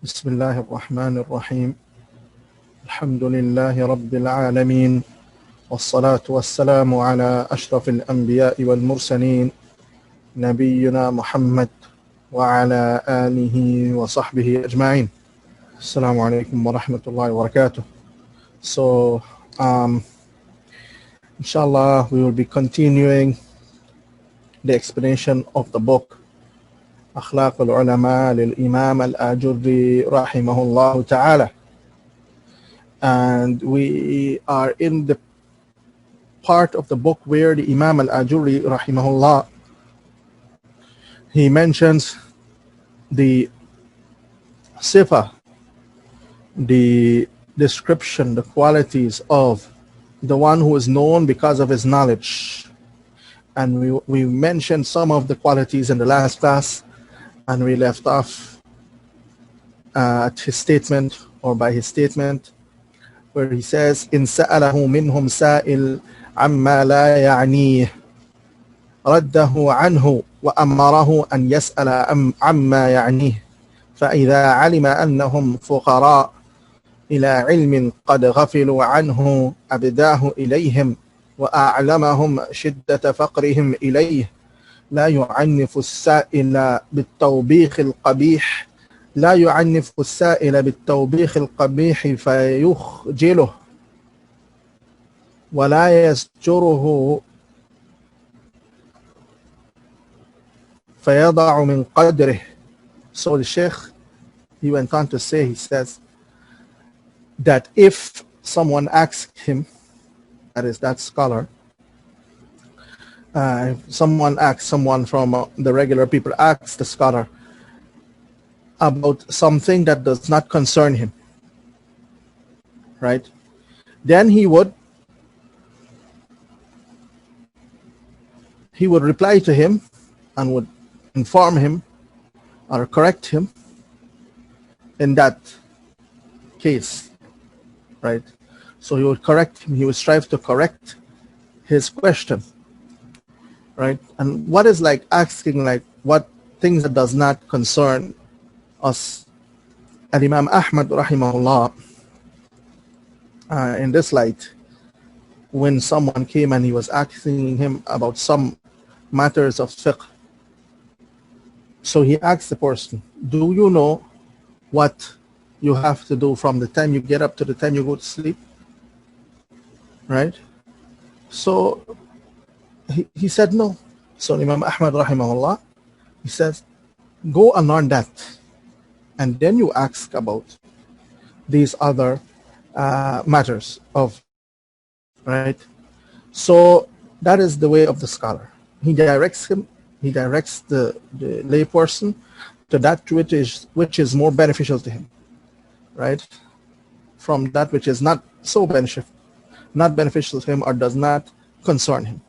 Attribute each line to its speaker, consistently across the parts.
Speaker 1: بسم الله الرحمن الرحيم. الحمد لله رب العالمين، والصلاة والسلام على أشرف الأنبياء والمرسلين نبينا محمد وعلى آله وصحبه أجمعين. السلام عليكم ورحمة الله وبركاته. So, inshallah, we will be continuing the explanation of the book أخلاق العلماء للإمام الآجري رحمه الله تعالى. And we are in the part of the book where the Imam al-Ajuri rahimahullah, he mentions the sifa, the description, the qualities of the one who is known because of his knowledge. And we mentioned some of the qualities in the last class, and we left off at his statement, or by his statement, where he says, إن سأله منهم سائل عما لا يعنيه رده عنه وأمره أن يسأل عما يعنيه فإذا علم أنهم فقراء إلى علم قد غفلوا عنه أبداه إليهم وأعلمهم شدة فقرهم إليه لا يعنف السائل بالتوبيخ القبيح لا يعنف السائل بالتوبيخ القبيح فيخجله ولا يزجره فيضع من قدره. So the Sheikh, he went on to say, he says that if someone asks him, that is, that scholar, if someone from the regular people asks the scholar about something that does not concern him, right? Then he would reply to him and would inform him or correct him in that case, right? So he would correct him, he would strive to correct his question, right? And what is like asking, like what things that does not concern us? And Imam Ahmad rahimahullah, in this light, when someone came and he was asking him about some matters of fiqh, so he asked the person, do you know what you have to do from the time you get up to the time you go to sleep? Right? So he said no. So Imam Ahmad rahimahullah, he says, go and learn that, and then you ask about these other matters of, right? So that is the way of the scholar. He directs the lay person to that which is more beneficial to him, right? From that which is not so beneficial to him or does not concern him.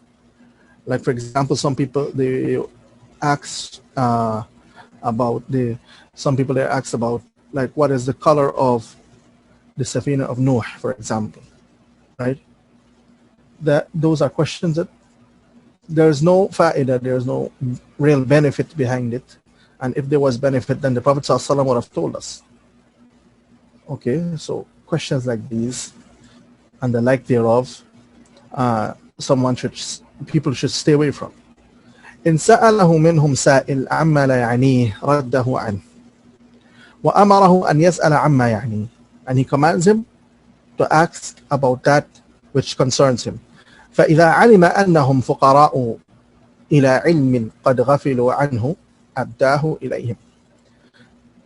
Speaker 1: Like, for example, some people they ask about like what is the color of the Safina of Noah, for example, right? Those are questions that there's no fa'idah, there's no real benefit behind it. And if there was benefit, then the Prophet ﷺ would have told us. Okay, so questions like these and the like thereof, people should stay away from. إن سأله منهم سائل عما لا يعنيه رده عنه وأمره أن يسأل عما يعنيه, and he commands him to ask about that which concerns him. فإذا علم أنهم فقراء إلى علم قد غفلوا عنه أبداه إليهم.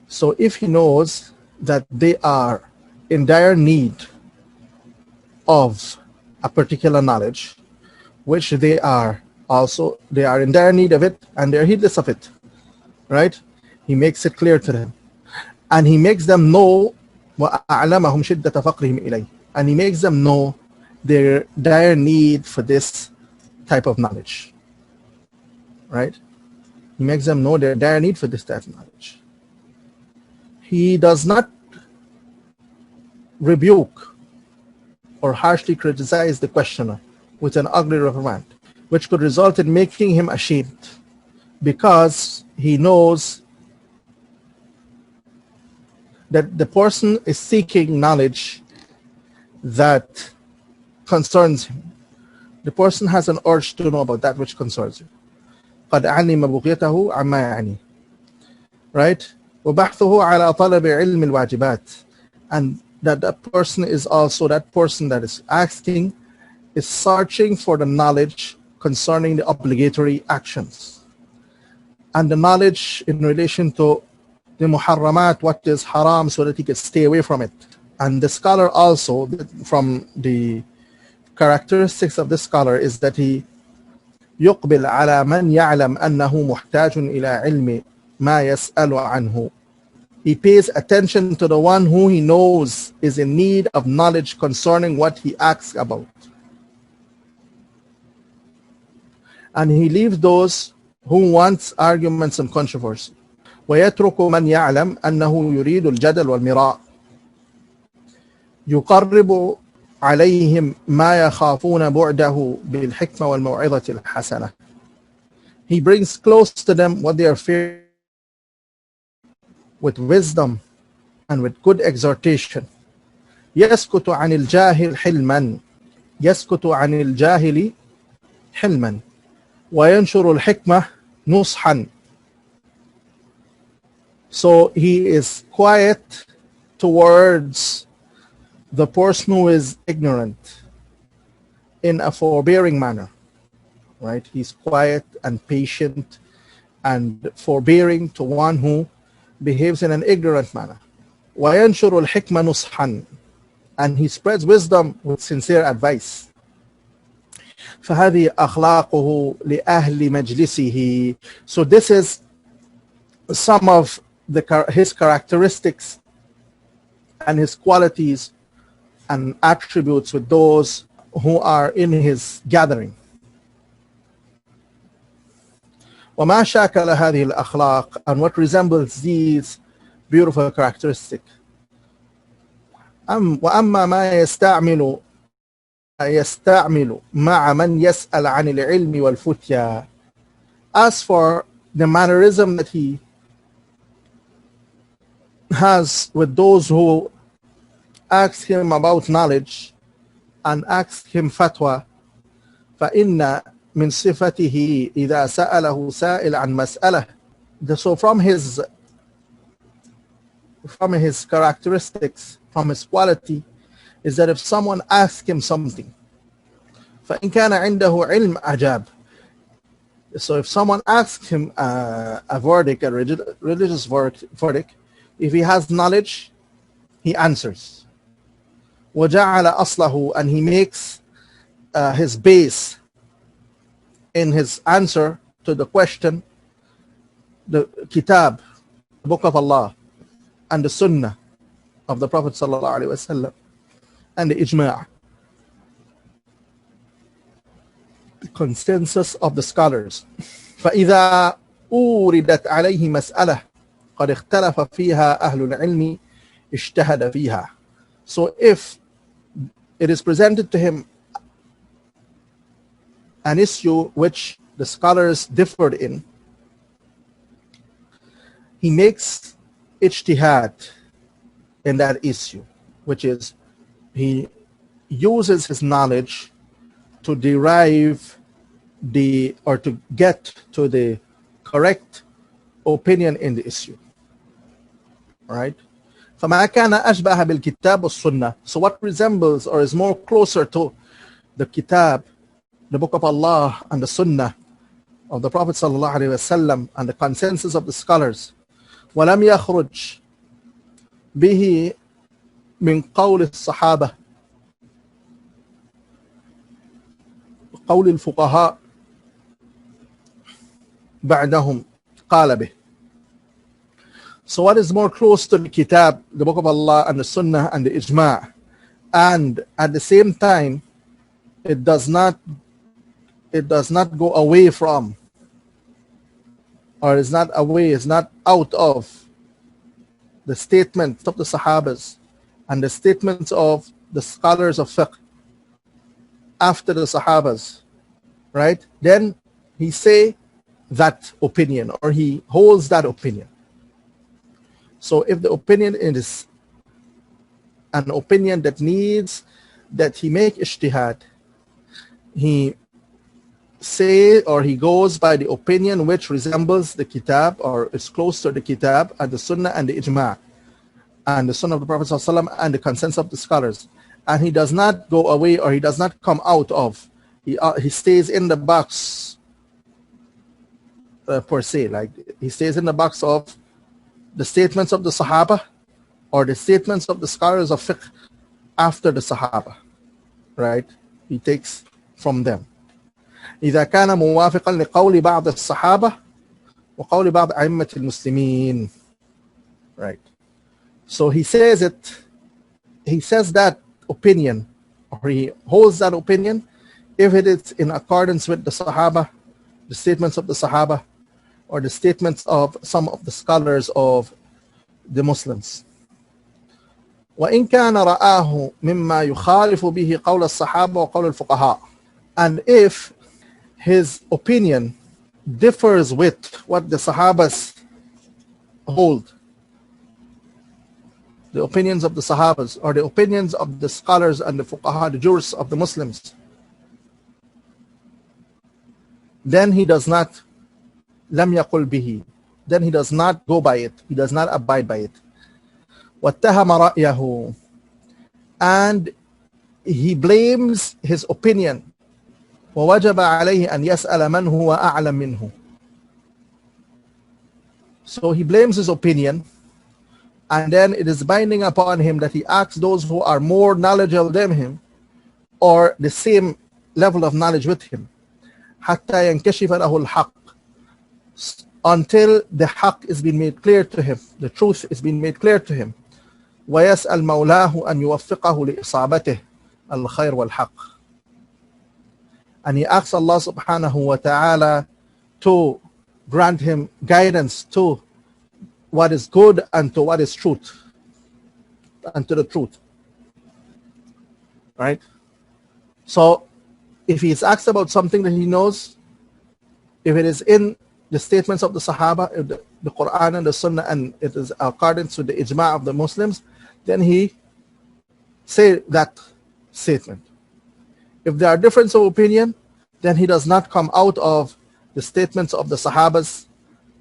Speaker 1: So if he knows that they are in dire need of a particular knowledge, which they are in dire need of it, and they're heedless of it, right? He makes it clear to them, and he makes them know وَأَعْلَمَهُمْ شِدَّةَ فَقْرِهِمْ إِلَيْهِ, and he makes them know their dire need for this type of knowledge, right? He makes them know their dire need for this type of knowledge. He does not rebuke or harshly criticize the questioner with an ugly reprimand, which could result in making him ashamed, because he knows that the person is seeking knowledge that concerns him. The person has an urge to know about that which concerns him. قد علم بغيته عما يعني. Right? وبحثه على طلب علم الواجبات. And that person is also, that person that is asking is searching for the knowledge concerning the obligatory actions. And the knowledge in relation to the muharramat, what is haram, so that he can stay away from it. And the scholar also, from the characteristics of this scholar, is that he يقبل على من يعلم أنه محتاج إلى علم ما يسأل عنه. He pays attention to the one who he knows is in need of knowledge concerning what he asks about. And he leaves those who wants arguments and controversy. ويترك من يعلم أنه يريد الجدل والمراء. يقرب عليهم ما يخافون بعده بالحكمة والموعظة الحسنة. He brings close to them what they are fearing with wisdom and with good exhortation. يسكت عن الجاهل حلما. يسكت عن الجاهل حلما. وينشر الحكمة نصحا. So he is quiet towards the person who is ignorant in a forbearing manner, right? He's quiet and patient and forbearing to one who behaves in an ignorant manner. وَيَنْشُرُ الْحِكْمَ نُصْحًا. And he spreads wisdom with sincere advice. فَهَذِهِ أَخْلَاقُهُ لِأَهْلِ مَجْلِسِهِ. So this is some of his characteristics and his qualities and attributes with those who are in his gathering. وما شاكل هذه الأخلاق, and what resembles these beautiful characteristics. وأما ما يستعمل مع من يسأل عن العلم والفتيا. As for the mannerism that he has with those who ask him about knowledge and ask him fatwa, فإن من صفته إذا سأله سائل عن مسألة. So from his characteristics, from his quality, is that if someone asks him something, فإن كان عنده علم أجاب. So if someone asks him a verdict, a religious verdict, if he has knowledge, he answers. وجعل أصله, and he makes his base in his answer to the question, the kitab, the book of Allah, and the sunnah of the Prophet sallallahu alaihi wasallam, and the ijma', the consensus of the scholars. فإذا أوردت عليه مسألة قد اختلف فيها أهل العلم اجتهد فيها. So if it is presented to him an issue which the scholars differed in, he makes ijtihad in that issue, which is he uses his knowledge to derive or to get to the correct opinion in the issue. All right? فما كان أشبه بالكتاب والسنة. So what resembles or is more closer to the kitab, the book of Allah, and the sunnah of the Prophet sallallahu alaihi wasallam, and the consensus of the scholars. ولم يخرج به من قول الصحابة قول الفقهاء بعدهم قال به. So what is more close to the kitab, the book of Allah, and the sunnah, and the ijma', and at the same time it does not go away from, or is not out of the statements of the Sahabas and the statements of the scholars of fiqh after the Sahabas, right? Then he say that opinion, or he holds that opinion. So if the opinion is an opinion that needs that he make ijtihad, he say or he goes by the opinion which resembles the kitab or is close to the kitab and the sunnah and the ijma' and the sunnah of the Prophet ﷺ and the consensus of the scholars, and he does not go away or he does not come out of, he stays in the box per se, like he stays in the box of the statements of the Sahaba or the statements of the scholars of fiqh after the Sahaba, right? He takes from them. إذا كان موافقا لقول بعض الصحابة وقول بعض أئمة المسلمين, right? So he says that opinion, or he holds that opinion if it is in accordance with the Sahaba, the statements of the Sahaba, or the statements of some of the scholars of the Muslims. وإن كان رآه مما يخالف به قول الصحابة وقول الفقهاء, and if his opinion differs with what the Sahabas hold, the opinions of the Sahabas or the opinions of the scholars and the fuqaha, the jurists of the Muslims, then he does not lam yaqul bihi, then he does not go by it, he does not abide by it. واتهم رأيه, and he blames his opinion. ووجب عليه أن يسأل من هو أعلم منه. So he blames his opinion, and then it is binding upon him that he asks those who are more knowledgeable than him or the same level of knowledge with him, حتى ينكشف له الحق, until the haqq is being made clear to him, the truth is being made clear to him. ويسأل مولاه أن يوفقه لإصابته الخير والحق, and he asks Allah subhanahu wa ta'ala to grant him guidance to what is good and to what is truth, and to the truth, right? So if he is asked about something that he knows, if it is in the statements of the Sahaba, if the Quran and the Sunnah, and it is accordance with the ijma' of the Muslims, then he say that statement. If there are differences of opinion, then he does not come out of the statements of the Sahabas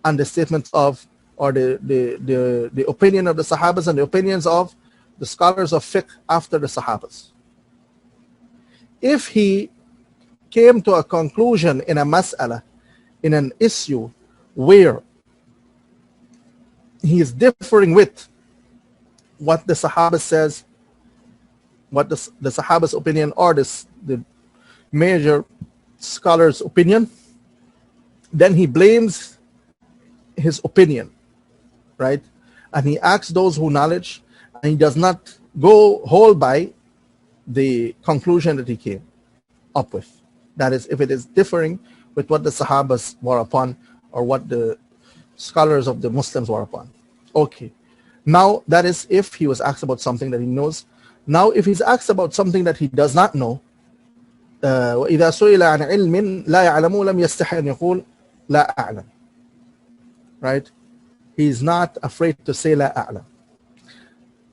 Speaker 1: and the statements of, or the opinion of the Sahabas and the opinions of the scholars of fiqh after the Sahabas. If he came to a conclusion in a mas'ala, in an issue where he is differing with what the Sahaba says, what the Sahaba's opinion or the major scholar's opinion, then he blames his opinion, right? And he asks those who knowledge, and he does not go hold by the conclusion that he came up with. That is, if it is differing with what the Sahabas were upon or what the scholars of the Muslims were upon. Okay. Now, that is if he was asked about something that he knows. Now, if he's asked about something that he does not know, وإذا سئل عن علم لا يعلم لم يستحي أن يقول لا أعلم. Right? He's not afraid to say لا أعلم.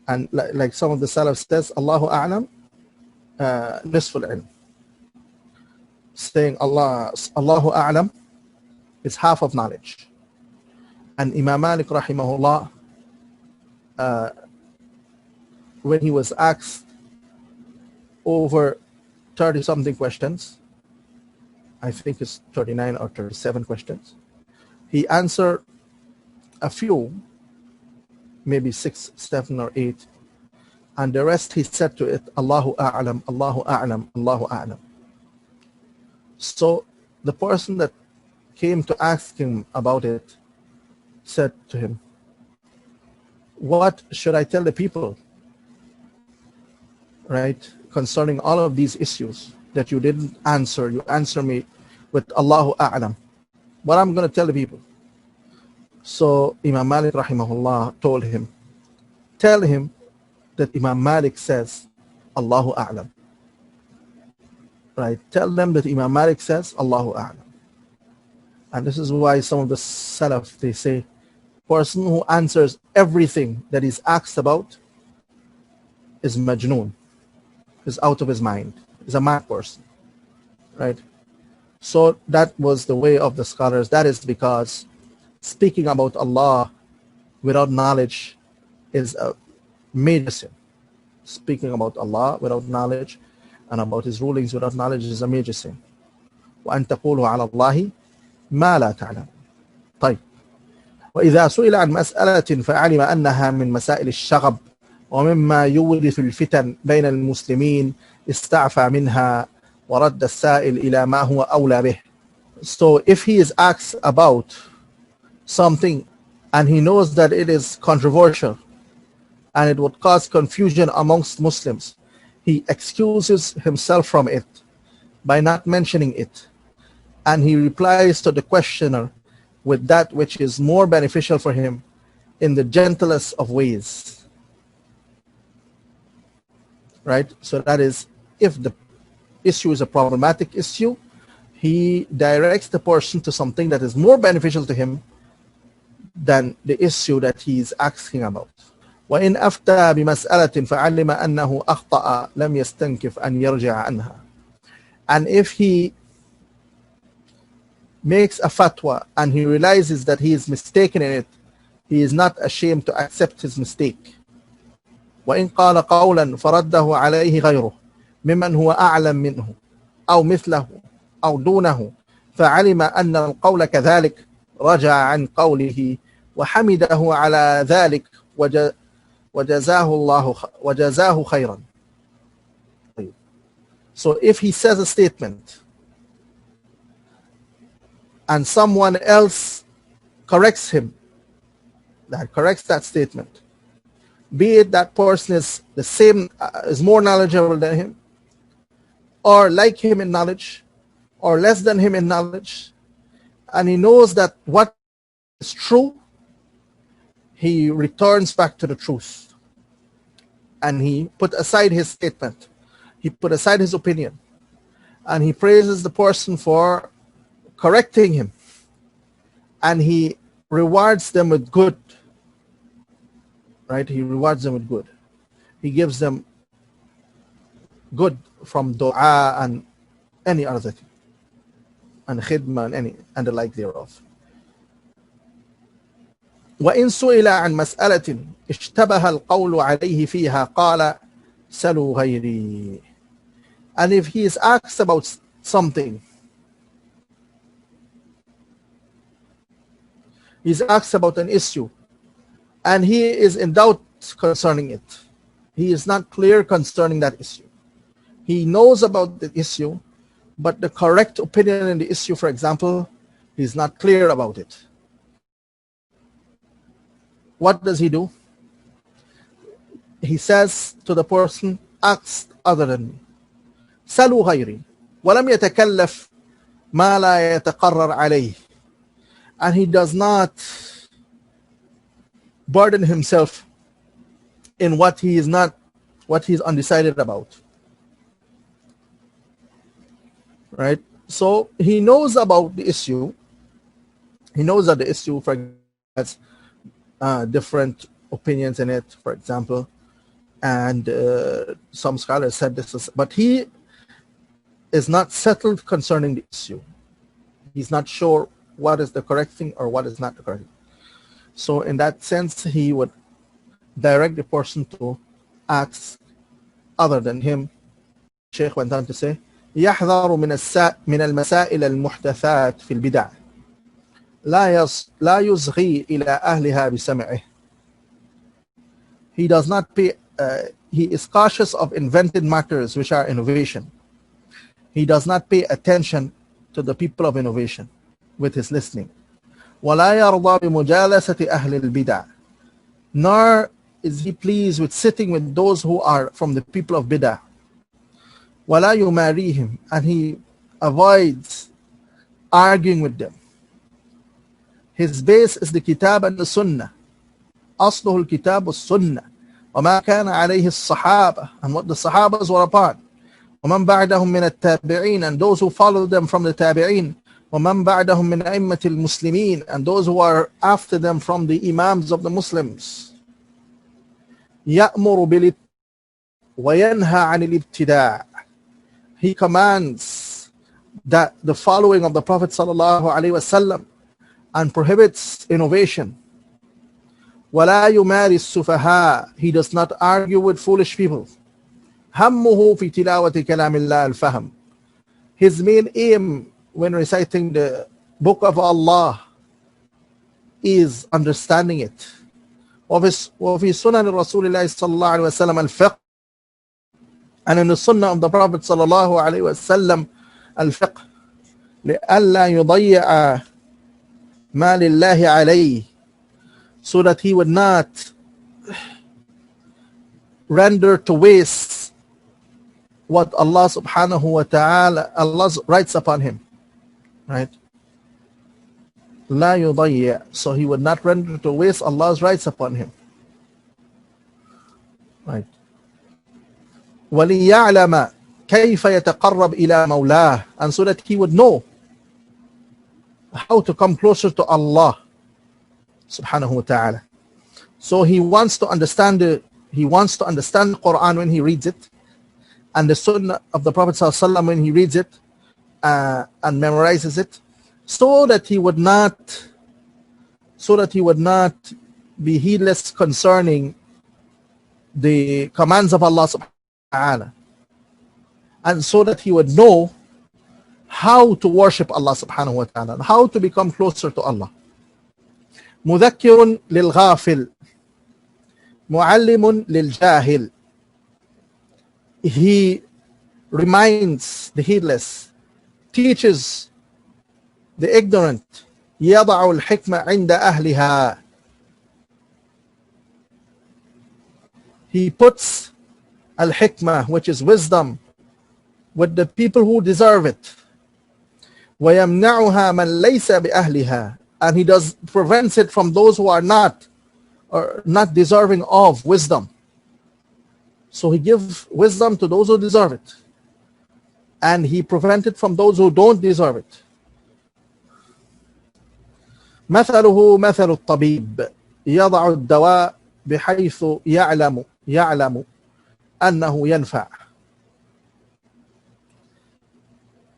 Speaker 1: And like some of the Salaf says, Allahu A'lam nisful ilm. Saying Allahu A'lam is half of knowledge. And Imam Malik rahimahullah, when he was asked over 30 something questions, I think it's 39 or 37 questions, he answered a few, maybe 6, 7 or 8, and the rest he said to it, Allahu A'lam, Allahu A'lam, Allahu A'lam. So the person that came to ask him about it said to him, what should I tell the people, right, concerning all of these issues that you didn't answer? You answer me with Allahu A'lam. What I'm going to tell the people? So Imam Malik rahimahullah told him, tell him that Imam Malik says Allahu A'lam. Right? Tell them that Imam Malik says Allahu A'lam. And this is why some of the Salaf, they say, person who answers everything that is asked about is majnoon, is out of his mind, is a mad person, right? So that was the way of the scholars. That is because speaking about Allah without knowledge is a major sin. Speaking about Allah without knowledge and about His rulings without knowledge is a major sin. وأن تقولوا على الله ما لا تعلم. طيب. وإذا سئل عن مسألة فعلم أنها من مسائل الشغب ومما يورث الفتن بين المسلمين استعفى منها ورد السائل إلى ما هو أولى به. So if he is asked about something and he knows that it is controversial and it would cause confusion amongst Muslims, he excuses himself from it by not mentioning it, and he replies to the questioner with that which is more beneficial for him in the gentlest of ways. Right? So that is, if the issue is a problematic issue, he directs the person to something that is more beneficial to him than the issue that he is asking about. وإن أفتى بمسألة فعلم أنه أخطأ لم يستنكف أن يرجع عنها. And if he makes a fatwa and he realizes that he is mistaken in it, he is not ashamed to accept his mistake. وإن قال قولا فرده عليه غيره ممن هو أعلم منه أو مثله أو دونه فعلم أن القول كذلك رجع عن قوله وحمده على ذلك وجزاه خيرا. So if he says a statement and someone else corrects him, that corrects that statement, be it that person is the same, is more knowledgeable than him, or like him in knowledge, or less than him in knowledge, and he knows that what is true, he returns back to the truth. And he put aside his statement. He put aside his opinion. And he praises the person for correcting him. And he rewards them with good. Right? He rewards them with good. He gives them good from dua and any other thing. And khidmah and the like thereof. وإن سئل عن مسألة اشتبه القول عليه فيها قال سلوا غيري. And if he is asked about something, he's asked about an issue, and he is in doubt concerning it. He is not clear concerning that issue. He knows about the issue, but the correct opinion in the issue, for example, he's not clear about it. What does he do? He says to the person, ask other than me. سلوا غيري ولم يتكلف ما لا يتقرر عليه. And he does not burden himself in what he is undecided about. Right? So he knows about the issue. He knows that the issue, for example, has different opinions in it, for example, and some scholars said this is, but he is not settled concerning the issue. He's not sure what is the correct thing or what is not the correct thing. So in that sense, he would direct the person to ask other than him. Sheikh went on to say, يحذر من المسائل المحدثات في البدع لا يصغي إلى أهلها بسمعه. He does not pay, he is cautious of invented matters which are innovation. He does not pay attention to the people of innovation with his listening. ولا يرضى بمجالسة أهل البدع. Nor is he pleased with sitting with those who are from the people of bid'ah. ولا يماريهم. And he avoids arguing with them. His base is the Kitab and the Sunnah. أصله الكتاب والسنة وما كان عليه الصحابة, and what the Sahabas were upon. ومن بعدهم من التابعين, and those who followed them from the tabi'in. وَمَنْ بَعْدَهُمْ مِنْ أَئِمَّةِ الْمُسْلِمِينَ, and those who are after them from the imams of the Muslims. يَأْمُرُ بِالْإِتْقَاءِ وَيَنْهَى عَنِ الْإِبْتِدَاءِ. He commands that the following of the Prophet sallallahu alaihi wasallam and prohibits innovation. وَلَا يُمَارِ السُّفَهَاءِ. He does not argue with foolish people. هَمُّهُ فِي تِلَاوَةِ كَلَامِ اللَّهِ الْفَهْمِ. His main aim when reciting the book of Allah is understanding it. وفي سنن رسول الله صلى الله عليه وسلم الفقه. And in the sunnah of the Prophet صلى الله عليه وسلم الفقه لئلا يضيع ما لله عليه, so that he would not render to waste what Allah subhanahu wa ta'ala, Allah's rights upon him. Right? لا يضيع, so he would not render to waste Allah's rights upon him. Right? وَلِيَعْلَمَ كَيْفَ يَتَقَرَّبْ إِلَى مَوْلَاهِ, and so that he would know how to come closer to Allah subhanahu wa ta'ala. So he wants to understand the Quran when he reads it, and the Sunnah of the Prophet sallallahu alaihi wasallam when he reads it and memorizes it, so that he would not be heedless concerning the commands of Allah subhanahu wa ta'ala, and so that he would know how to worship Allah subhanahu wa ta'ala and how to become closer to Allah. مذكر للغافل معلم للجاهل. He reminds the heedless, teaches the ignorant. يضع الحكمة عند أهلها. He puts al-hikmah, which is wisdom, with the people who deserve it. ويمنعها من ليس بأهلها, and he prevents it from those who are not deserving of wisdom. So he gives wisdom to those who deserve it, and he prevents it from those who don't deserve it. مثله مثل الطبيب يضع الدواء بحيث يعلم أنه ينفع.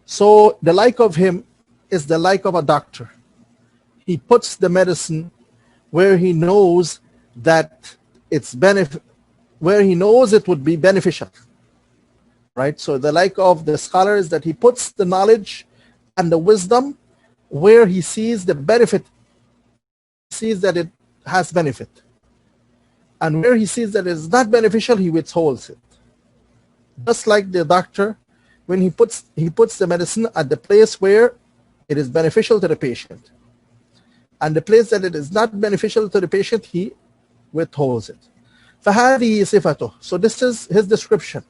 Speaker 1: So the like of him is the like of a doctor. He puts the medicine where he knows that where he knows it would be beneficial. Right? So the like of the scholar is that he puts the knowledge and the wisdom where he sees the benefit, sees that it has benefit. And where he sees that it is not beneficial, he withholds it. Just like the doctor, when he puts the medicine at the place where it is beneficial to the patient, and the place that it is not beneficial to the patient, he withholds it. فهذه صفته. So this is his description.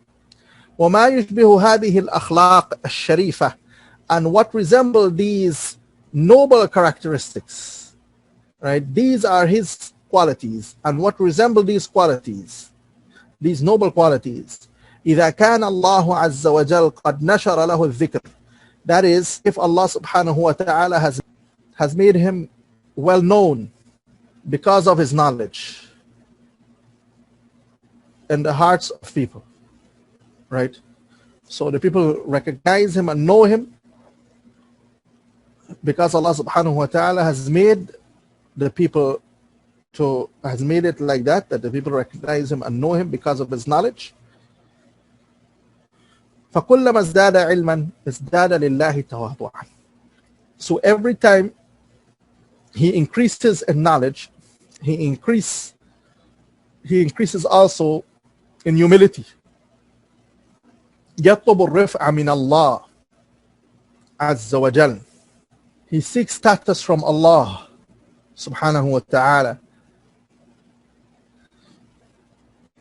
Speaker 1: وما يشبه هذه الأخلاق الشريفة, and what resemble these noble characteristics. Right? These are his qualities, and what resemble these qualities, these noble qualities. إذا كان الله عز وجل قد نشر له الذكر. That is, if Allah subhanahu wa ta'ala has made him well known because of his knowledge in the hearts of people. Right? So the people recognize him and know him because Allah subhanahu wa ta'ala has made it like that the people recognize him and know him because of his knowledge. فَكُلَّمَا ازْدَادَ عِلْمًا ازْدَادَ لِلَّهِ تَوَاضُعًا. So every time he increases in knowledge, he increases also in humility. يطلب الرفع من الله عز وجل. He seeks status from Allah subhanahu wa ta'ala.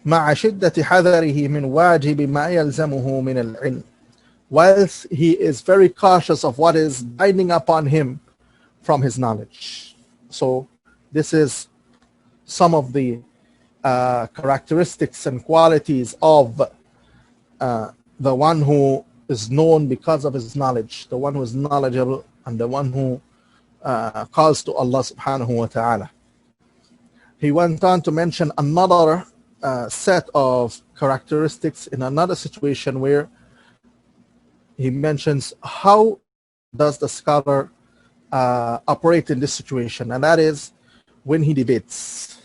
Speaker 1: مع شدة حذره من واجب ما يلزمه من العلم. Whilst he is very cautious of what is binding upon him from his knowledge. So this is some of the characteristics and qualities of the one who is known because of his knowledge, the one who is knowledgeable and the one who calls to Allah subhanahu wa ta'ala. He went on to mention another set of characteristics in another situation where he mentions how does the scholar operate in this situation, and that is when he debates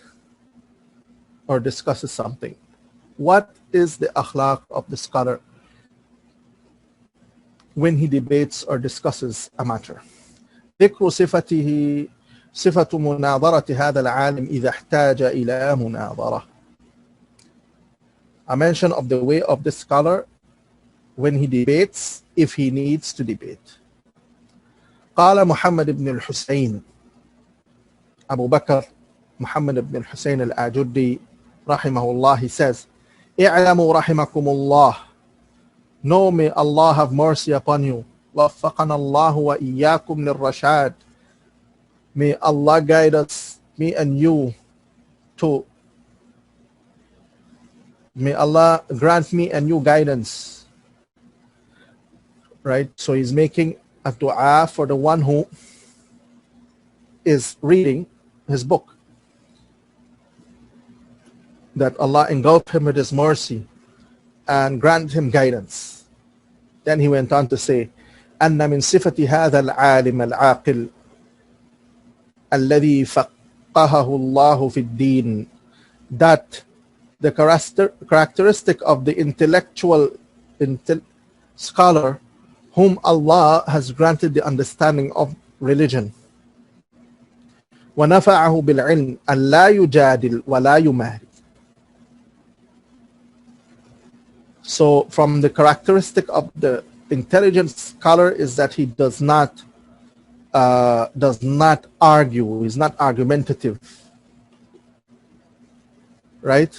Speaker 1: or discusses something. What is the akhlaq of the scholar when he debates or discusses a matter? ذكر صفته صفة مناظرة هذا العالم إذا احتاج إلى مناظرة. A mention of the way of the scholar when he debates, if he needs to debate. قال محمد بن الحسين, Abu Bakr Muhammad ibn al-Hussein al-Ajuddi rahimahullah, he says, اعلموا رحمكم الله, know may Allah have mercy upon you, وفقنا الله وإياكم للرشاد, may Allah guide us, me and you, to, may Allah grant me and you guidance. Right, so he's making a dua for the one who is reading his book, that Allah engulf him with his mercy and grant him guidance. Then he went on to say, أن من صفة هذا العالم العاقل الذي فقهه الله في الدين, that the characteristic of the intellectual scholar whom Allah has granted the understanding of religion, وَنَفَعَهُ بِالْعِلْمِ أَنْ لَا يُجَادِلْ وَلَا يُمَارِ. So from the characteristic of the intelligent scholar is that he does not argue, he's not argumentative, right?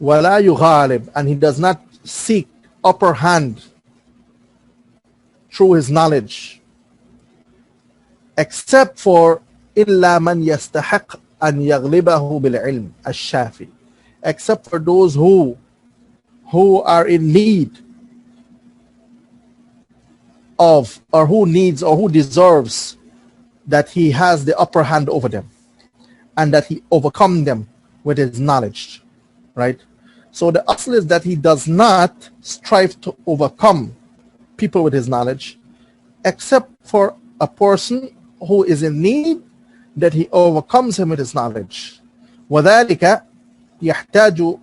Speaker 1: وَلَا يُغَالِبْ, and he does not seek upper hand through his knowledge, except for إِلَّا مَنْ يَسْتَحِقْ أَنْ يَغْلِبَهُ بِالْعِلْمِ الشَّافِي, except for those who are in need of, or who needs, or who deserves that he has the upper hand over them and that he overcome them with his knowledge, right? So the asl is that he does not strive to overcome people with his knowledge, except for a person who is in need, that he overcomes him with his knowledge. وذلك يحتاج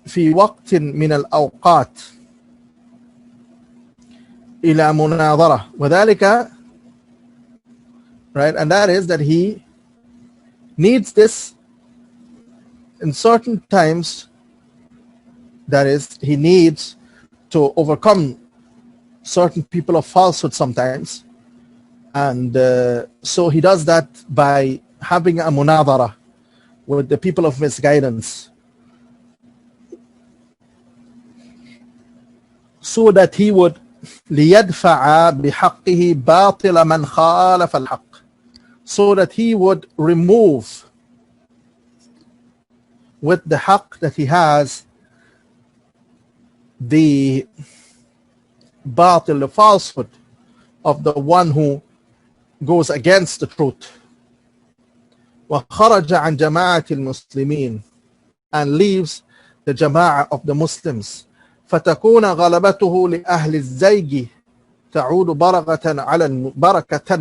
Speaker 1: في وقت من الأوقات إلى مناظرة. وذلك, right, and that is that he needs this in certain times, that is, he needs to overcome certain people of falsehood sometimes, and so he does that by having a munadara with the people of misguidance, so that he would ليدفع بحقه باطل من خالف الحق, so that he would remove with the haqq that he has the batil, the falsehood of the one who goes against the truth. وخرج عن جماعة المسلمين, and leaves the jama'ah of the Muslims. فتكون غلبته لأهل الزيغ تعود بركة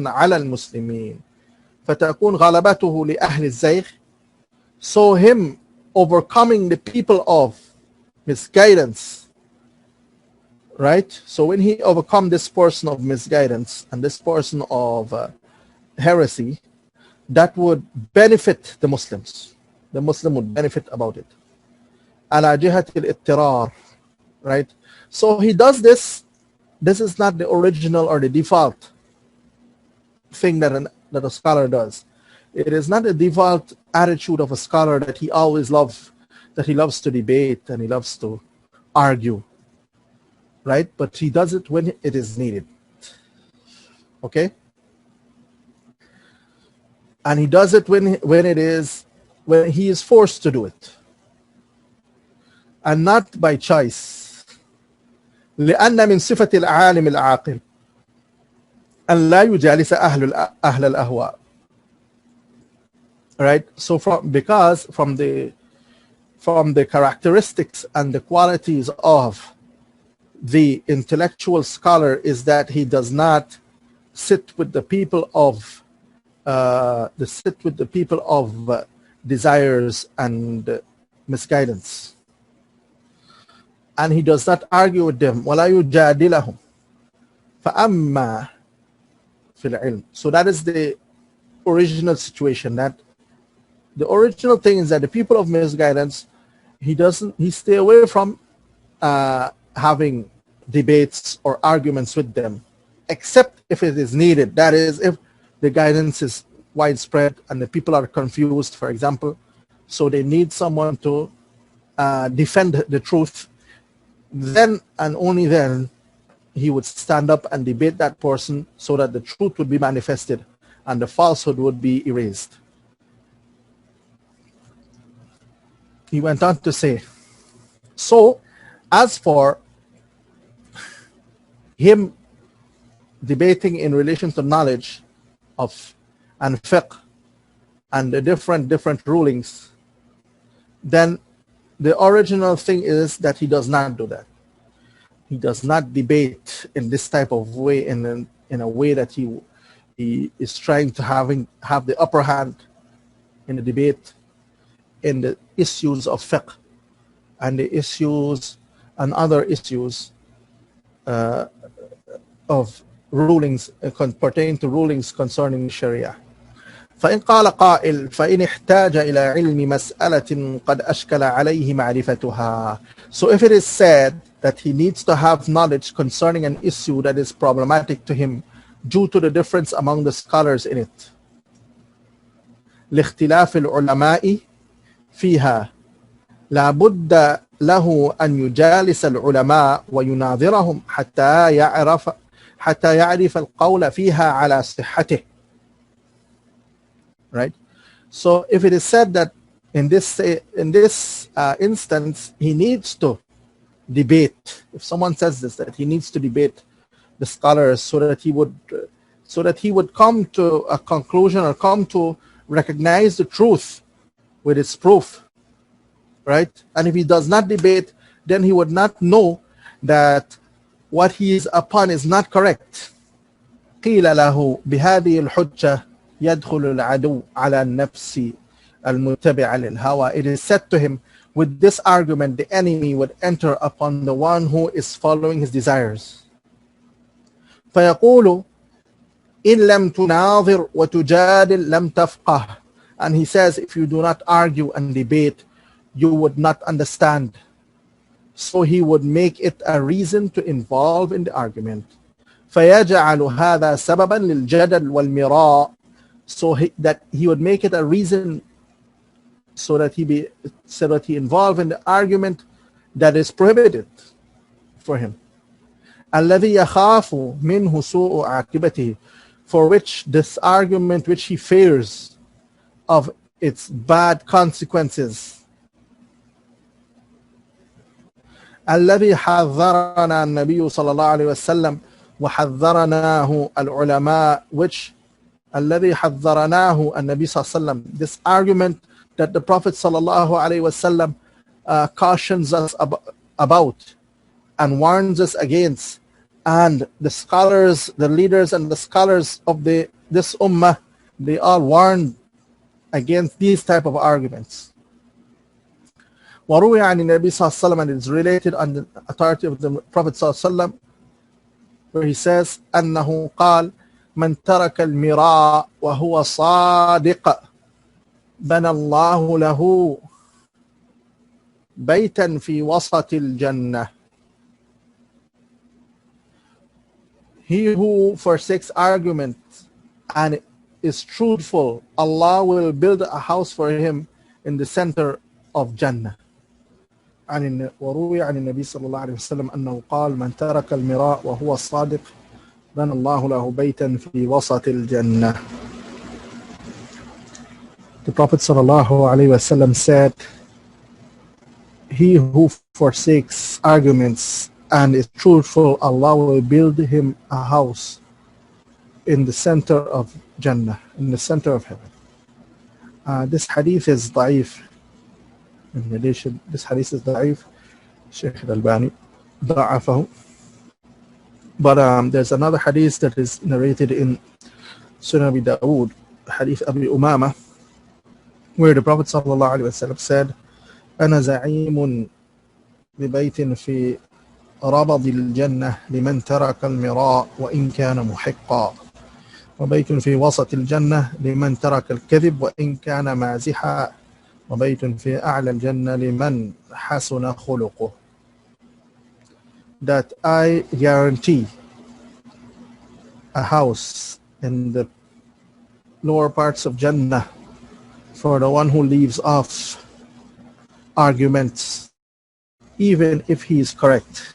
Speaker 1: على المسلمين. فتكون غلبته لأهل الزيغ, so him overcoming the people of misguidance, right? So when he overcome this person of misguidance and this person of heresy, that would benefit the Muslims. The Muslim would benefit about it. على جهة الاضطرار, right? So he does this. This is not the original or the default thing that a scholar does. It is not the default attitude of a scholar that he always loves, that he loves to debate and he loves to argue, right? But he does it when it is needed, okay? And he does it when he is forced to do it, and not by choice, لأن من صفة العالم العاقل أن لا يجالس أهل الأهواء. Right? So because from the characteristics and the qualities of the intellectual scholar is that he does not sit with the people of desires and misguidance, and he does not argue with them. ولا يجادلهم. فأما في العلم. So that is the original situation. That the original thing is that the people of misguidance, he stay away from having debates or arguments with them, except if it is needed. That is, if the guidance is widespread and the people are confused, for example, so they need someone to defend the truth, then and only then he would stand up and debate that person so that the truth would be manifested and the falsehood would be erased. He went on to say, so as for him debating in relation to knowledge of and fiqh and the different rulings, then the original thing is that he does not do that. He does not debate in this type of way, in a way that he is trying to have the upper hand in the debate in the issues of fiqh and the issues and other issues of rulings pertaining to rulings concerning Sharia. فإن قال قائل فإن احتاج إلى علم مسألة قد أشكل عليه معرفتها. So if it is said that he needs to have knowledge concerning an issue that is problematic to him due to the difference among the scholars in it, لاختلاف العلماء فيها لا بد له أن يجالس العلماء ويناظرهم حتى يعرف القول فيها على صحته. Right? So if it is said that in this instance he needs to debate, if someone says this, that he needs to debate the scholars so that he would come to a conclusion or come to recognize the truth with its proof, right? And if he does not debate, then he would not know that what he is upon is not correct. قيل له بهذه الحجة يدخل العدو على النفس المتبعة للهوى. It is said to him, with this argument the enemy would enter upon the one who is following his desires. فيقول إن لم تناظر وتجادل لم تفقه. And he says, if you do not argue and debate, you would not understand. So he would make it a reason to involve in the argument. فيجعل هذا سببا للجدل والمراء. So that he would make it a reason so that he involve in the argument that is prohibited for him. الذي يخاف منه سوء عاقبته, for which this argument which he fears of its bad consequences. الذي حذرنا النبي صلى الله عليه وسلم وحذرناه العلماء, which الذي حذرناه النبي صلى الله عليه وسلم, this argument that the Prophet صلى الله عليه وسلم cautions us about and warns us against, and the scholars, the leaders and the scholars of this ummah, they all warned against these type of arguments. وروي عن النبي صلى الله عليه وسلم, and it is related on the authority of the Prophet صلى الله عليه وسلم, where he says أنه قال من ترك المراء وهو صادق بنى الله له بيتا في وسط الجنة. He who forsakes argument and is truthful, Allah will build a house for him in the center of Jannah. وروي عن النبي صلى الله عليه وسلم أنه قال من ترك المراء وهو الصادق بنى الله له بيتا في وسط الجنة. The Prophet صلى الله عليه وسلم said, he who forsakes arguments and is truthful, Allah will build him a house in the center of Jannah, in the center of heaven. This hadith is da'if. In addition, this hadith is da'if. Shaykh al-Albani da'afahu. But there's another hadith that is narrated in Sunan Abi Dawood, hadith Abi Umama, where the Prophet sallallahu alaihi wasallam said, أنا زعيم ببيت في ربض الجنة لمن ترك المراء وإن كان محقا وبيت في وسط الجنة لمن ترك الكذب وإن كان مازحا وبيت في أعلى الجنة لمن حسن خلقه. That I guarantee a house in the lower parts of Jannah for the one who leaves off arguments, even if he is correct,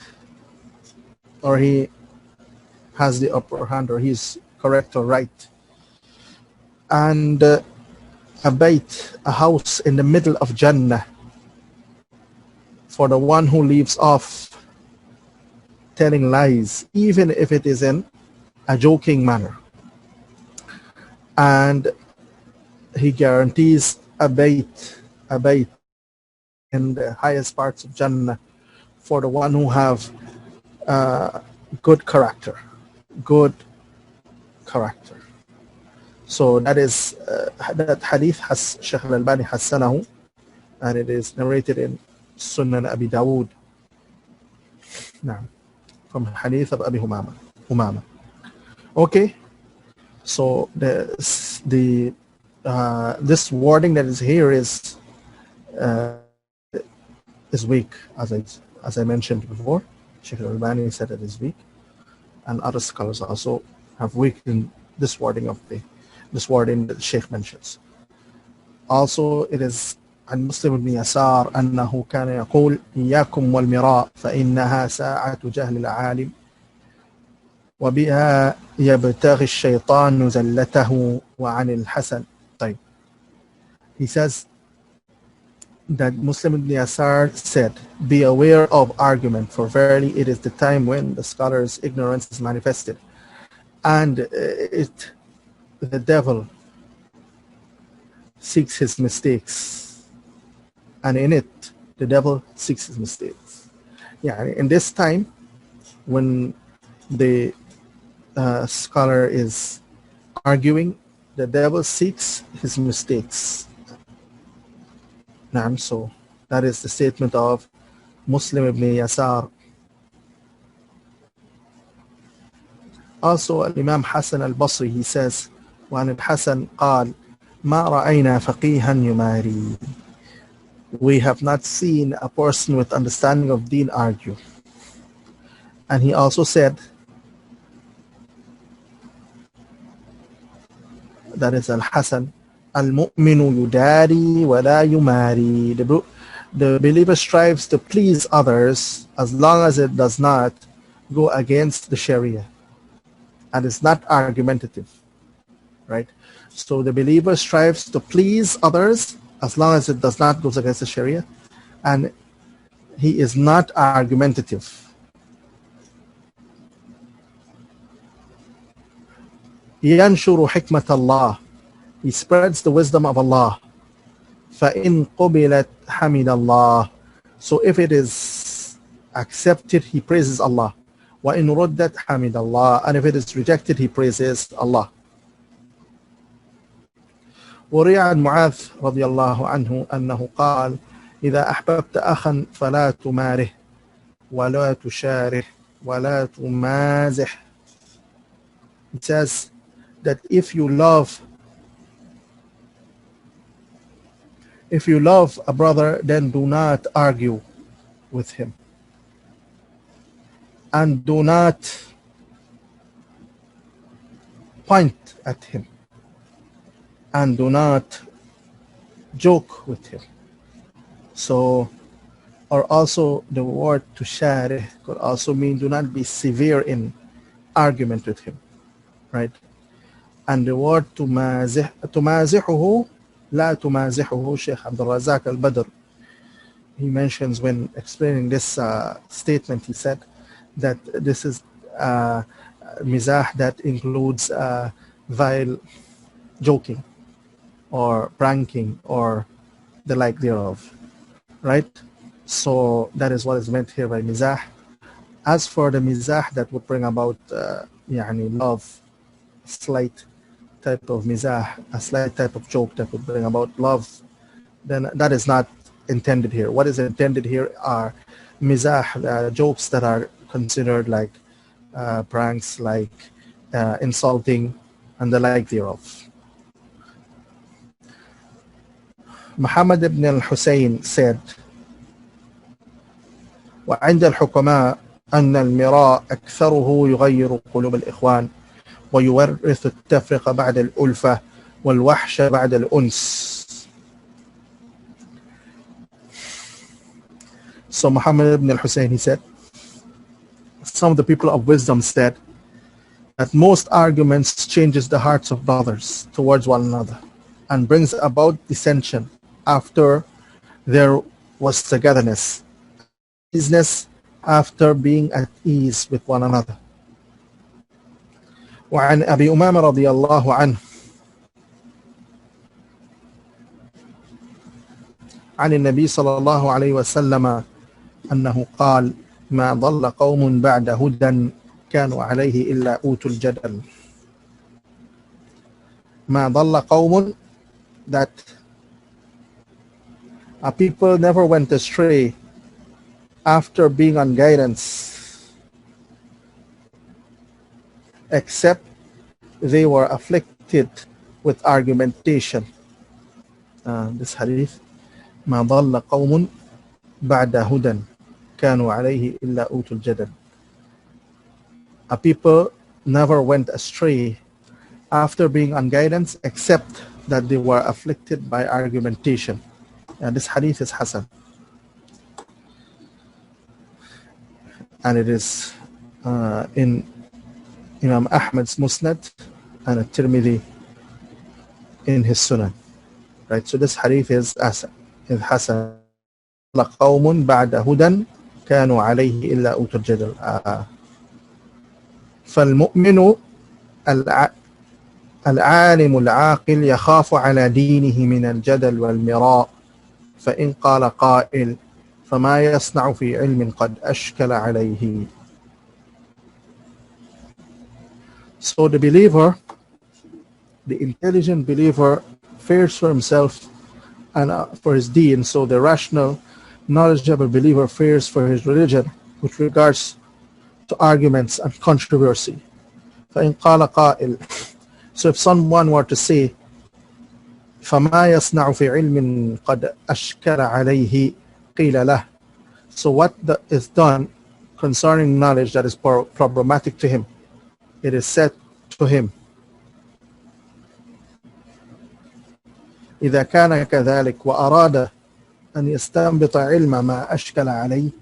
Speaker 1: or he has the upper hand, or he's correct or right. And a bayt, a house in the middle of Jannah for the one who leaves off telling lies, even if it is in a joking manner. And he guarantees a bayt in the highest parts of Jannah for the one who have good character. So that is that hadith has Shaykh al-Albani hassanahu, and it is narrated in Sunan Abi Dawood. Now, from hadith of Abi Umama. Okay, so this wording that is here is weak, as I mentioned before. Shaykh al-Albani said it is weak, and other scholars also have weakened this wording that the Shaykh mentions. Also, it is عن مسلم بن يسار أنه كان يقول إياكم والمراء فإنها ساعة جهل العالم وبها يبتغي الشيطان زلته وعن الحسن. طيب. He says that Muslim ibn Yasar said, be aware of argument, for verily it is the time when the scholar's ignorance is manifested, and the devil seeks his mistakes. And in it, the devil seeks his mistakes. Yeah, in this time, when the scholar is arguing, the devil seeks his mistakes. So that is the statement of Muslim ibn Yasar. Also, Imam Hassan al-Basri, he says, وعن الحسن قال ما رأينا فقيها يماري. We have not seen a person with understanding of deen argue. And he also said, that is Al-Hasan, Al-Mu'minu yudari wa la yumari. The believer strives to please others as long as it does not go against the Sharia and is not argumentative, right? So the believer strives to please others as long as it does not go against the Sharia, and he is not argumentative. ينشر حكمة الله. He spreads the wisdom of Allah. فإن قبلت حمد الله. So if it is accepted, he praises Allah. وإن ردت حمد الله. And if it is rejected, he praises Allah. وروي عن معاذ رضي الله عنه أنه قال إذا أحببت أخا فلا تماره ولا تشاره ولا تمازح. It says that if you love a brother, then do not argue with him, and do not point at him, and do not joke with him. So, or also the word tusharih could also mean do not be severe in argument with him, right? And the word tumazihuhu, la tumazihuhu, Sheikh Abdul Razak al-Badr, he mentions when explaining this statement, he said that this is mizah that includes vile joking or pranking or the like thereof, right? So that is what is meant here by mizah. As for the mizah that would bring about love, slight type of mizah, a slight type of joke that would bring about love, then that is not intended here. What is intended here are mizah, jokes that are considered like pranks, like insulting, and the like thereof. Muhammad ibn al-Hussein said, وعند الحكماء أن المراء أكثره يغير قلوب الإخوان ويورث التفرقة بعد الألفة والوحشة بعد الأنس. So Muhammad ibn al-Hussein, he said, some of the people of wisdom said that most arguments changes the hearts of brothers towards one another and brings about dissension after there was togetherness, easiness after being at ease with one another. وعن أبي أمامة رضي الله عنه عن النبي صلى الله عليه وسلم أنه قال ما ضل قوم بعد هدى كانوا عليه إلا أوتوا الجدل. ما ضل قوم, that a people never went astray after being on guidance, except they were afflicted with argumentation. This hadith, ما ضل قوم بعد هدى كانوا عليه إلا أوتوا الجدل. A people never went astray after being on guidance, except that they were afflicted by argumentation. And this hadith is Hasan. And it is in Imam Ahmad's Musnad and At-Tirmidhi in his Sunan. Right, so this hadith is Hasan. قوم بعد هدى كانوا عليه إلا أوتوا الجدل. فالمؤمن العالم العاقل يخاف على دينه من الجدل والمراء فإن قال قائل فما يصنع في علم قد أشكل عليه. So the believer, the intelligent believer, fears for himself and for his deen. So the rational, knowledgeable believer fears for his religion with regards to arguments and controversy. فإن قال قائل, so if someone were to say فما يصنع في علم قد أشكل عليه قيل له, so what is done concerning knowledge that is problematic to him, it is said to him إذا كان كذلك وأراد أن يستنبط علم ما أشكل عليه,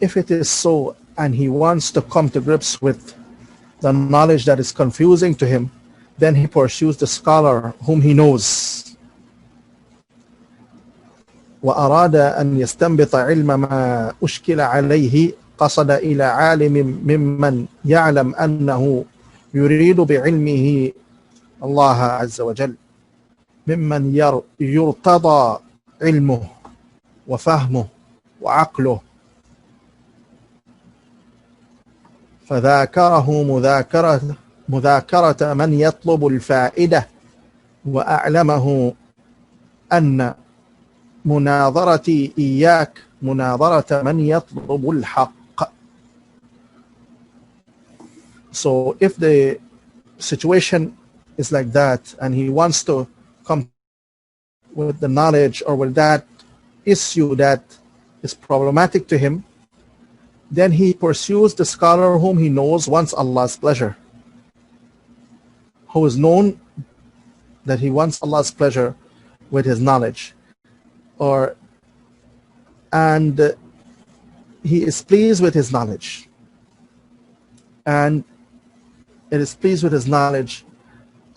Speaker 1: if it is so and he wants to come to grips with the knowledge that is confusing to him, then he pursues the scholar whom he knows. وأراد أن يستنبط علم ما أشكل عليه قصد إلى عالم ممن يعلم أنه يريد بعلمه الله عز وجل ممن يرتضى علمه وفهمه وعقله فذاكره مذاكرة من يطلب الفائدة وأعلمه أن مناظرتي إياك مناظرة من يطلب الحق. So if the situation is like that and he wants to come with the knowledge or with that issue that is problematic to him, then he pursues the scholar whom he knows wants Allah's pleasure, who is known that he wants Allah's pleasure with his knowledge, and he is pleased with his knowledge, and it is pleased with his knowledge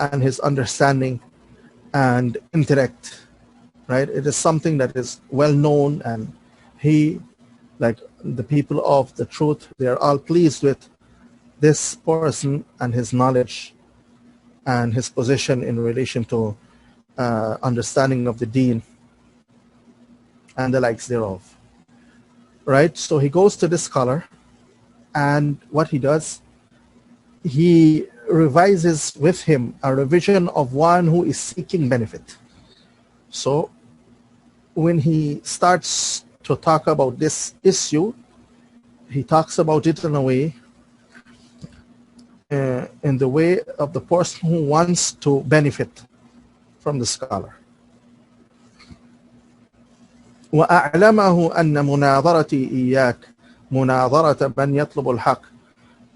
Speaker 1: and his understanding and intellect, right? It is something that is well known, and he like the people of the truth, they are all pleased with this person and his knowledge and his position in relation to understanding of the deen and the likes thereof. Right? So he goes to this scholar, and what he does, he revises with him a revision of one who is seeking benefit. So when he starts to talk about this issue, he talks about it in a way, in the way of the person who wants to benefit from the scholar. وأعلمه أن مناظرتي إياك مناظرة من يطلب الحق,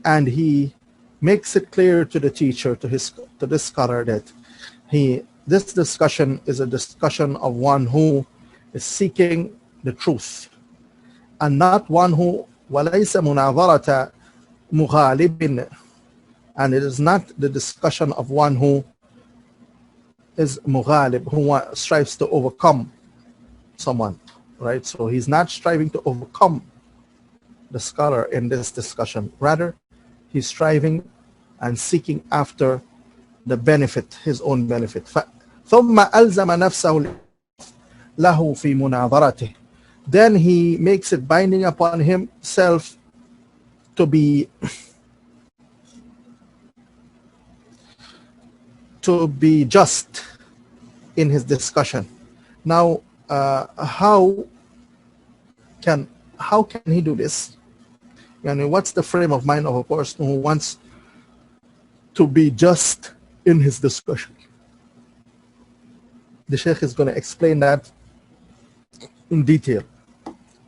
Speaker 1: and he makes it clear to the teacher, to this scholar, that this discussion is a discussion of one who is seeking the truth, and not one who وليس مناظرة مغالب, and it is not the discussion of one who is مغالب, who strives to overcome someone, right? So he's not striving to overcome the scholar in this discussion. Rather, he's striving and seeking after the benefit, his own benefit. ثم ألزم نفسه له في مناظرته. Then he makes it binding upon himself to be just in his discussion. Now, how can he do this? What's the frame of mind of a person who wants to be just in his discussion? The Sheikh is going to explain that in detail,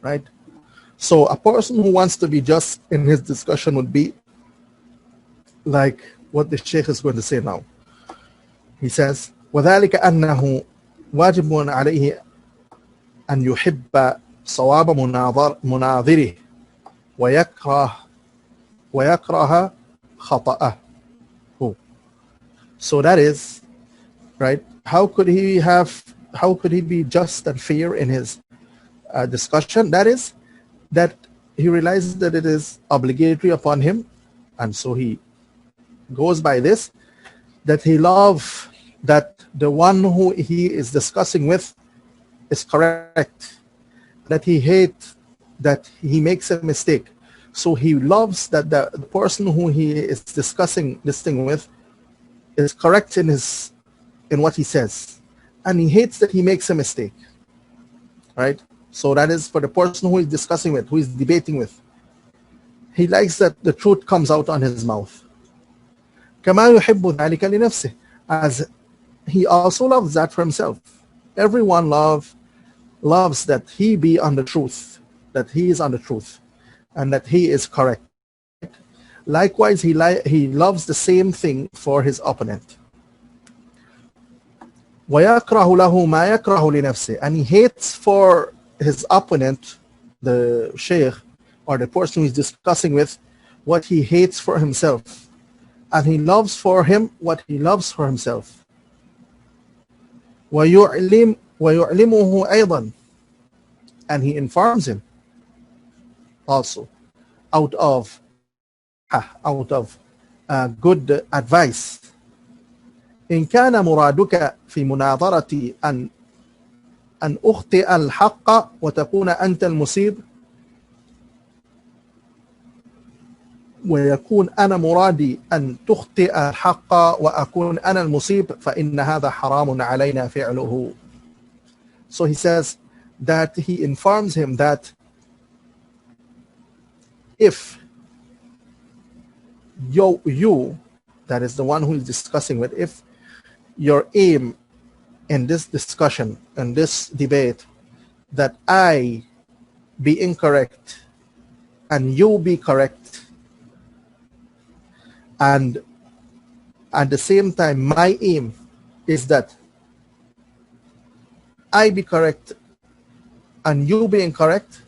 Speaker 1: right? So a person who wants to be just in his discussion would be like what the Sheikh is going to say now. He says, وَذَلِكَ أَنَّهُ واجب عليه أن يحب صواب مناظره ويكره خطأه. So that is, right, how could he be just and fair in his discussion? That is, that he realizes that it is obligatory upon him, and so he goes by this, that he loves that the one who he is discussing with is correct, that he hates that he makes a mistake. So he loves that the person who he is discussing this thing with is correct in what he says, and he hates that he makes a mistake, right? So that is for the person who is discussing with, who is debating with. He likes that the truth comes out on his mouth. كما يحب ذلك لنفسه, as he also loves that for himself. Everyone loves that he be on the truth, that he is on the truth, and that he is correct. Likewise, he loves the same thing for his opponent. وَيَكْرَهُ لَهُ مَا يَكْرَهُ لِنَفْسِهِ, and he hates for his opponent, the sheikh, or the person who is discussing with, what he hates for himself, and he loves for him what he loves for himself. وَيُعْلِمُهُ أَيْضًا, and he informs him also out of good advice. إن كان مرادك في مناظرتي أن أخطئ الحق وتكون أنت المصيب، ويكون أنا مرادي أن تخطئ الحق وأكون أنا المصيب، فإن هذا حرام علينا فعله. So he says that he informs him that if you, that is the one who is discussing with, if your aim in this discussion, in this debate, that I be incorrect and you be correct, and at the same time my aim is that I be correct and you be incorrect,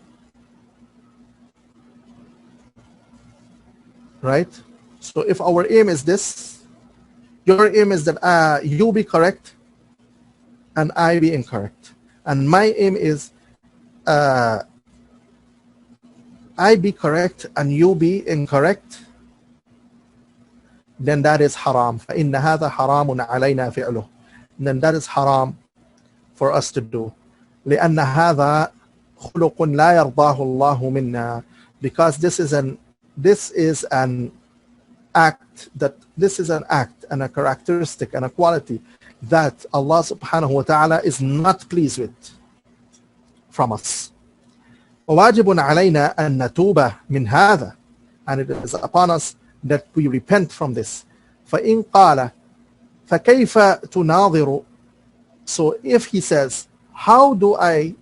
Speaker 1: right? So if our aim is this, your aim is that you be correct and I be incorrect, and my aim is I be correct and you be incorrect, then that is haram. فَإِنَّ هَذَا حَرَامٌ عَلَيْنَا فِعْلُهُ. Then that is haram for us to do. لأن هذا خلق لا يرضاه الله منا. Because this is an act and a characteristic and a quality that Allah subhanahu wa ta'ala is not pleased with from us. وواجب علينا أن نتوب من هذا. And it is upon us that we repent from this. فإن قال فكيف تناظر. So if he says, how do I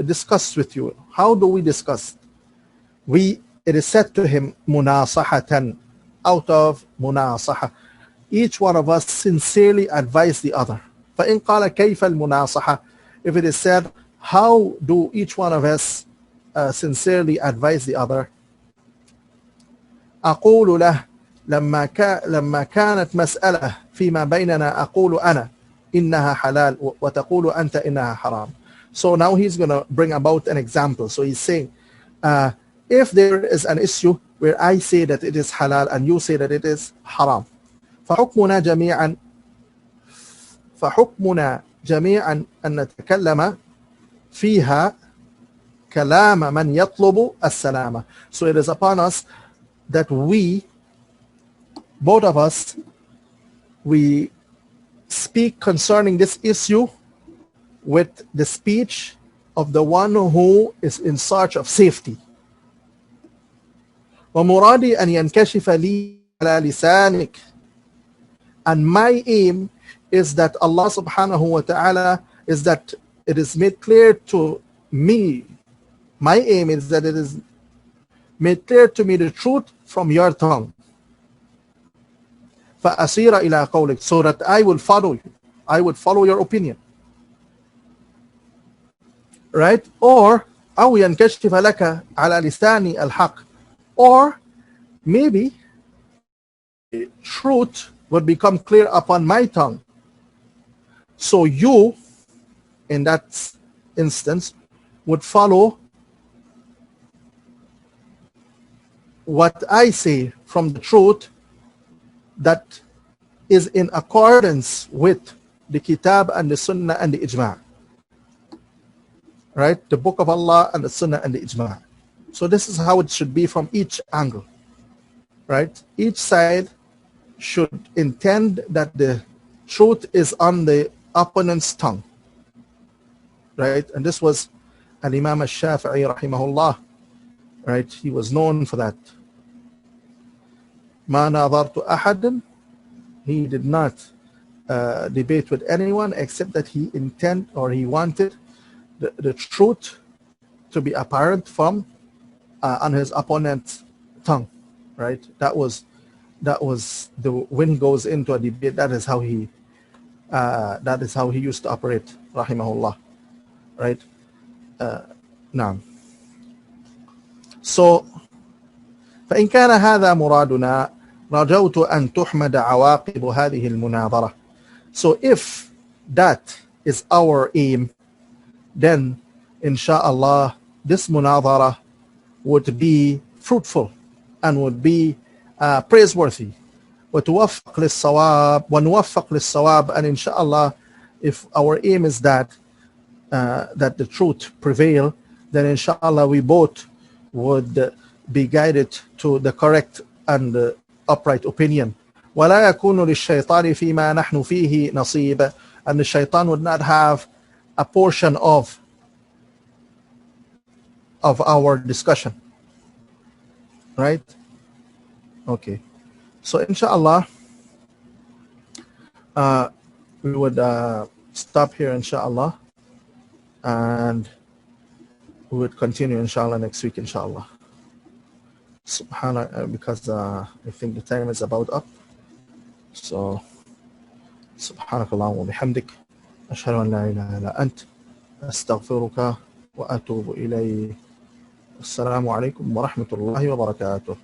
Speaker 1: discuss with you? How do we discuss? It is said to him, munasahatan, out of munasaha. Each one of us sincerely advise the other. فإن قال كيف المناصحة. If it is said, how do each one of us sincerely advise the other? أقول له لما كانت مسألة فيما بيننا أقول أنا إنها حلال وتقول أنت إنها حرام. So now he's going to bring about an example. So he's saying, if there is an issue where I say that it is halal and you say that it is haram, فحكمنا جميعا أن نتكلم فيها كلام من يطلب السلامة. So it is upon us that we, both of us, we speak concerning this issue with the speech of the one who is in search of safety. ومرادي أن ينكشف لي على لسانك. And my aim is that Allah subhanahu wa ta'ala is that it is made clear to me. My aim is that it is made clear to me the truth from your tongue. فأسير إلى قولك. So that I will follow you. I would follow your opinion. Right? Or أو ينكشف لك على لساني الحق. Or maybe truth would become clear upon my tongue. So you, in that instance, would follow what I say from the truth that is in accordance with the Kitab and the Sunnah and the Ijma'. Right? The Book of Allah and the Sunnah and the Ijma'. So this is how it should be from each angle. Right? Each side should intend that the truth is on the opponent's tongue. Right? And this was Al-Imam al-Shafi'i rahimahullah. Right? He was known for that. ما ناظرت أحد. He did not debate with anyone except that he wanted the truth to be apparent from on his opponent's tongue. Right? That was when he goes into a debate, that is how he used to operate, rahimahullah. Right? Now, so فإن كان هذا مرادنا رجوت أن تحمد عواقب هذه المناظرة. So if that is our aim, then inshallah this munadhara would be fruitful and would be praiseworthy. وتوفق للصواب ونوفق للصواب. And inshallah, if our aim is that the truth prevail, then inshallah we both would be guided to the correct and upright opinion. ولا يكون للشيطان فيما نحن فيه نصيب. And the shaitan would not have a portion of our discussion. Right? Okay. So inshallah, we would stop here inshallah, and we would continue inshallah next week inshallah. Subhanallah, because I think the time is about up. So subhanakallah wa bihamdik ashhadu an la ilaha illa ant astaghfiruka wa atubu ilayk. Assalamu alaikum wa rahmatullahi wa barakatuh.